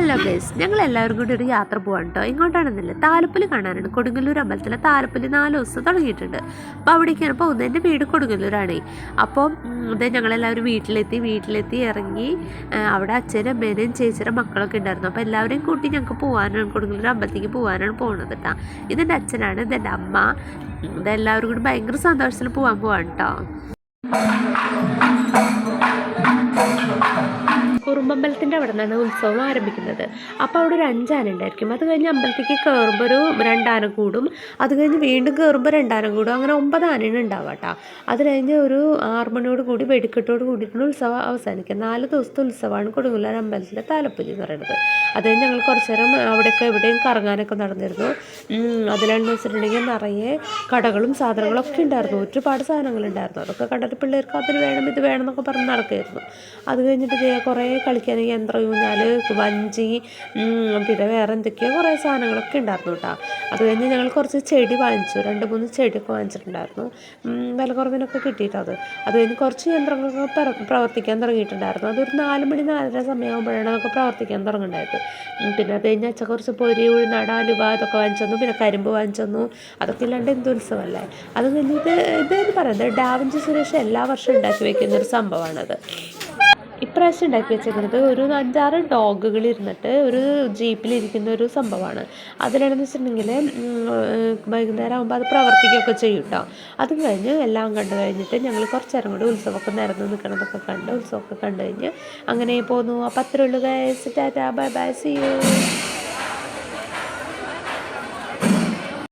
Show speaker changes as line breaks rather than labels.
Hello guys, ഞങ്ങളെല്ലാവരും കൂടി ഒരു യാത്ര പോകാൻ കേട്ടോ. ഇങ്ങോട്ടാണെന്നില്ല, താലപ്പൊലി കാണാനാണ്. കൊടുങ്ങല്ലൂർ അമ്പലത്തിലെ താലപ്പൊലി 4 ദിവസം തുടങ്ങിയിട്ടുണ്ട്. അപ്പോൾ അവിടേക്കാണ് പോകുന്നത്. എൻ്റെ വീട് കൊടുങ്ങല്ലൂരാണേ. അപ്പോൾ ഇതേ ഞങ്ങളെല്ലാവരും വീട്ടിലെത്തി ഇറങ്ങി. അവിടെ അച്ഛനും അമ്മേനെയും ചേച്ചിയുടെ മക്കളൊക്കെ ഉണ്ടായിരുന്നു. അപ്പോൾ എല്ലാവരെയും കൂട്ടി ഞങ്ങൾക്ക് പോകാനാണ്, കൊടുങ്ങല്ലൂർ അമ്പലത്തേക്ക് പോകാനാണ് പോകുന്നത് കേട്ടോ. ഇതെൻ്റെ അച്ഛനാണ്, ഇതെൻ്റെ അമ്മ. ഇതെല്ലാവരും കൂടി ഭയങ്കര സന്തോഷത്തിൽ പോകാൻ കേട്ടോ. കുറുമ്പമ്പലത്തിൻ്റെ അവിടെ നിന്നാണ് ഉത്സവം ആരംഭിക്കുന്നത്. അപ്പോൾ അവിടെ ഒരു 5 ആന ഉണ്ടായിരിക്കും. അത് കഴിഞ്ഞ് അമ്പലത്തേക്ക് കയറുമ്പോൾ ഒരു 2 ആന കൂടും. അത് കഴിഞ്ഞ് വീണ്ടും കയറുമ്പോൾ 2 ആന കൂടും. അങ്ങനെ 9 ആനയാണ് ഉണ്ടാവുക കേട്ടോ. അത് കഴിഞ്ഞ് ഒരു 6 മണിയോട് കൂടി വെടിക്കെട്ടോട് കൂടിയിട്ടാണ് ഉത്സവം അവസാനിക്കുക. 4 ദിവസത്തെ ഉത്സവമാണ് കൊടുങ്ങല്ലൂർ അമ്പലത്തിലെ താലപ്പൊലി എന്ന് പറയുന്നത്. അത് കഴിഞ്ഞ് ഞങ്ങൾ കുറച്ച് നേരം അവിടെയൊക്കെ എവിടെയും കറങ്ങാനൊക്കെ നടന്നിരുന്നു. അതിലാണെന്ന് വെച്ചിട്ടുണ്ടെങ്കിൽ നിറയെ കടകളും സാധനങ്ങളൊക്കെ ഉണ്ടായിരുന്നു. ഒരുപാട് സാധനങ്ങളുണ്ടായിരുന്നു. അതൊക്കെ കണ്ടിട്ട് പിള്ളേർക്ക് അതിന് വേണം ഇത് വേണം എന്നൊക്കെ പറഞ്ഞ് നടക്കുമായിരുന്നു. അത് കഴിഞ്ഞിട്ട് കുറേ കളിക്കാൻ യന്ത്ര ഊഞ്ഞാൽ, വഞ്ചി, പിന്നെ വേറെ എന്തൊക്കെയോ കുറേ സാധനങ്ങളൊക്കെ ഉണ്ടായിരുന്നു കേട്ടോ. അത് കഴിഞ്ഞ് ഞങ്ങൾ കുറച്ച് ചെടി വാങ്ങിച്ചു. 2-3 ചെടിയൊക്കെ വാങ്ങിച്ചിട്ടുണ്ടായിരുന്നു. വില കുറവിനൊക്കെ കിട്ടിയിട്ടത്. അത് കഴിഞ്ഞ് കുറച്ച് യന്ത്രങ്ങളൊക്കെ പ്രവർത്തിക്കാൻ തുടങ്ങിയിട്ടുണ്ടായിരുന്നു. അതൊരു 4 മണി 4:30 സമയമാകുമ്പോഴാണ് അതൊക്കെ പ്രവർത്തിക്കാൻ തുടങ്ങുന്നുണ്ടായത്. പിന്നെ അത് കഴിഞ്ഞ് അച്ഛൻ കുറച്ച് പൊരി, ഉഴുന്നട, അലുവ അതൊക്കെ വാങ്ങിച്ചു തന്നു. പിന്നെ കരിമ്പ് വാങ്ങിച്ചു തന്നു. അതൊക്കെ ഇല്ലാണ്ട് എന്ത് ഉത്സവമല്ലേ. അത് കഴിഞ്ഞ് ഇതെന്ന് പറയുന്നത് ഡാവിഞ്ചി സുരേഷ് എല്ലാ വർഷവും ഉണ്ടാക്കി വയ്ക്കുന്നൊരു സംഭവമാണത്. ഇപ്രാവശ്യം ഉണ്ടാക്കി വെച്ചിരിക്കുന്നത് ഒരു 5-6 ഡോഗുകൾ ഇരുന്നിട്ട് ഒരു ജീപ്പിലിരിക്കുന്ന ഒരു സംഭവമാണ്. അതിലാണെന്ന് വെച്ചിട്ടുണ്ടെങ്കിൽ വൈകുന്നേരം ആകുമ്പോൾ അത് പ്രവർത്തിക്കുകയൊക്കെ ചെയ്യും കേട്ടോ. അതും കഴിഞ്ഞ് എല്ലാം കണ്ടു കഴിഞ്ഞിട്ട് ഞങ്ങൾ കുറച്ച് നേരം കൂടി ഉത്സവമൊക്കെ നിരന്ന് നിൽക്കണതൊക്കെ കണ്ട് ഉത്സവമൊക്കെ കണ്ടു കഴിഞ്ഞ് അങ്ങനെ പോന്നു. അപ്പോൾ അത്രേ ഉള്ളൂ guys. Tata, bye bye, see U.